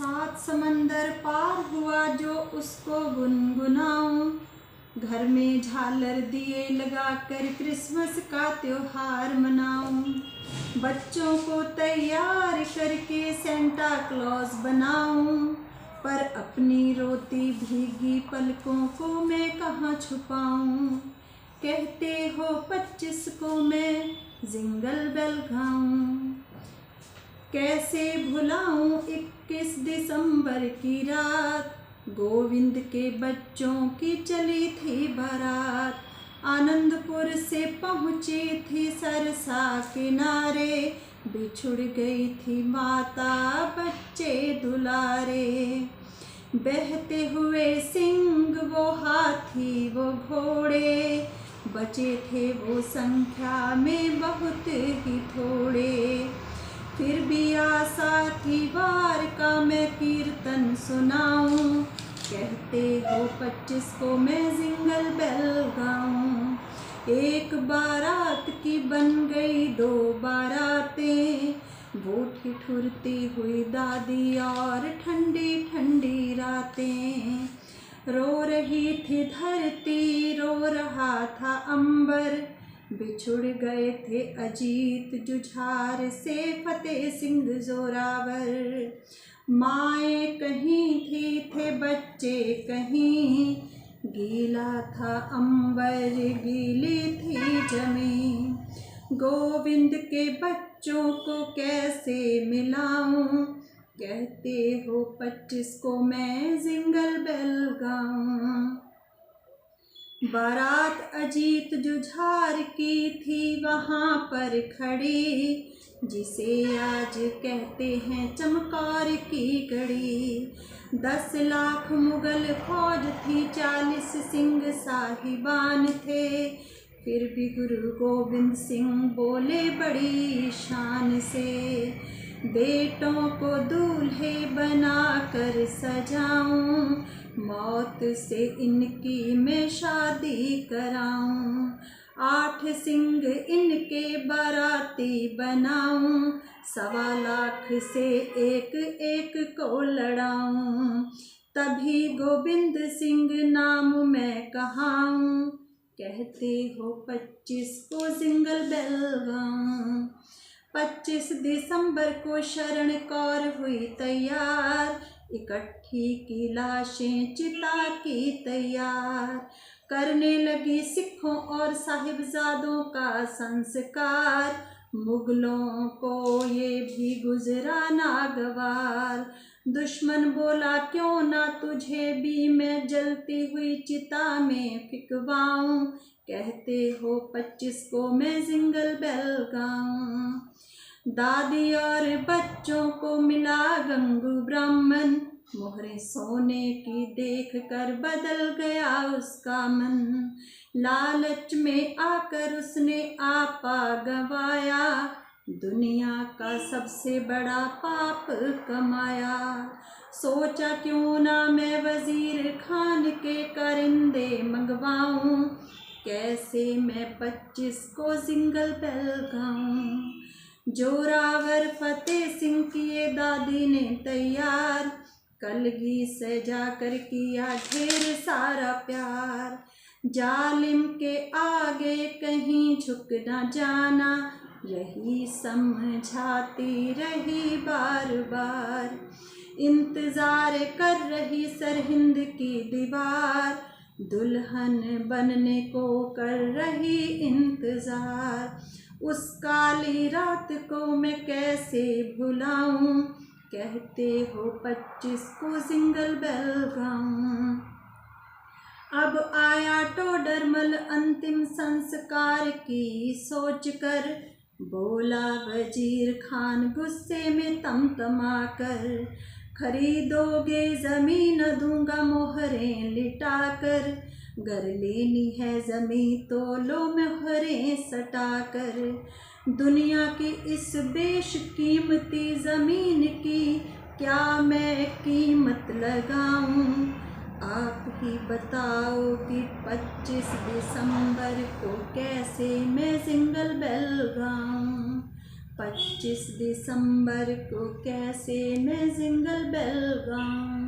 सात समंदर पार हुआ जो उसको गुनगुनाऊं, घर में झालर दिए लगाकर क्रिसमस का त्योहार मनाऊं, बच्चों को तैयार करके सेंटा क्लॉज बनाऊं, पर अपनी रोती भीगी पलकों को मैं कहाँ छुपाऊं। कहते हो 25 को मैं जिंगल बेल गाऊं, कैसे भुलाऊं 21 दिसंबर की रात, गोविंद के बच्चों की चली थी बारात, आनंदपुर से पहुंची थी सरसा किनारे, बिछुड़ गई थी माता बच्चे दुलारे। बहते हुए सिंह वो हाथी वो घोड़े, बचे थे वो संख्या में बहुत ही थोड़े, फिर भी आशा थी बार का मैं कीर्तन सुनाऊं, कहते हो 25 को मैं जिंगल बेल गाऊं। एक बारात की बन गई 2 बारातें, वो ठिठुरती हुई दादी और ठंडी ठंडी रातें, रो रही थी धरती रो रहा था अंबर, बिछुड़ गए थे अजीत जुझार से फतेह सिंह जोरावर, माएँ कहीं थी थे बच्चे कहीं, गीला था अंबर गीली थी जमीन, गोविंद के बच्चों को कैसे मिलाऊं, कहते हो 25 को मैं जिंगल बेल गाऊं। बारात अजीत जुझार की थी वहाँ पर खड़ी, जिसे आज कहते हैं चमकौर की गढ़ी, 10 लाख मुगल फौज थी 40 सिंह साहिबान थे, फिर भी गुरु गोविंद सिंह बोले बड़ी शान से, बेटों को दूल्हे बनाकर सजाऊं, मौत से इनकी मैं शादी कराऊं, 8 सिंह इनके बाराती बनाऊं, 1.25 लाख से एक एक को लड़ाऊं, तभी गोविंद सिंह नाम मैं कहाऊं, कहते हो 25 को जिंगल बेल गाऊं। 25 दिसंबर को शरण कौर हुई तैयार, इकट्ठी की लाशें चिता की तैयार, करने लगी सिखों और साहिबजादों का संस्कार, मुगलों को ये भी गुजरा नागवार, दुश्मन बोला क्यों ना तुझे भी मैं जलती हुई चिता में फिकवाऊं, कहते हो 25 को मैं जिंगल बेल गाऊं। दादी और बच्चों को मिला गंगू ब्राह्मण, मोहरे सोने की देख कर बदल गया उसका मन, लालच में आकर उसने आपा गवाया, दुनिया का सबसे बड़ा पाप कमाया, सोचा क्यों ना मैं वजीर खान के करिंदे मंगवाऊं, कैसे मैं 25 को जिंगल बेल गाऊं। जोरावर फतेह सिंह किए दादी ने तैयार, कलगी से जाकर किया ढेर सारा प्यार, जालिम के आगे कहीं झुक न जाना, यही समझाती रही बार बार, इंतजार कर रही सरहिंद की दीवार, दुल्हन बनने को कर रही इंतजार, उस काली रात को मैं कैसे भुलाऊं, कहते हो 25 को जिंगल बेल गाऊं। अब आया टोडरमल अंतिम संस्कार की सोचकर, बोला वजीर खान गुस्से में तमतमा कर, खरीदोगे जमीन दूंगा मोहरें लिटाकर, गर लेनी है जमीन तो लो मोहरें सटाकर, दुनिया की इस बेशकीमती जमीन की क्या मैं कीमत लगाऊं, आप ही बताओ कि 25 दिसंबर को कैसे मैं जिंगल बेल गाऊं। 25 दिसंबर को कैसे मैं जिंगल बेल गाऊं।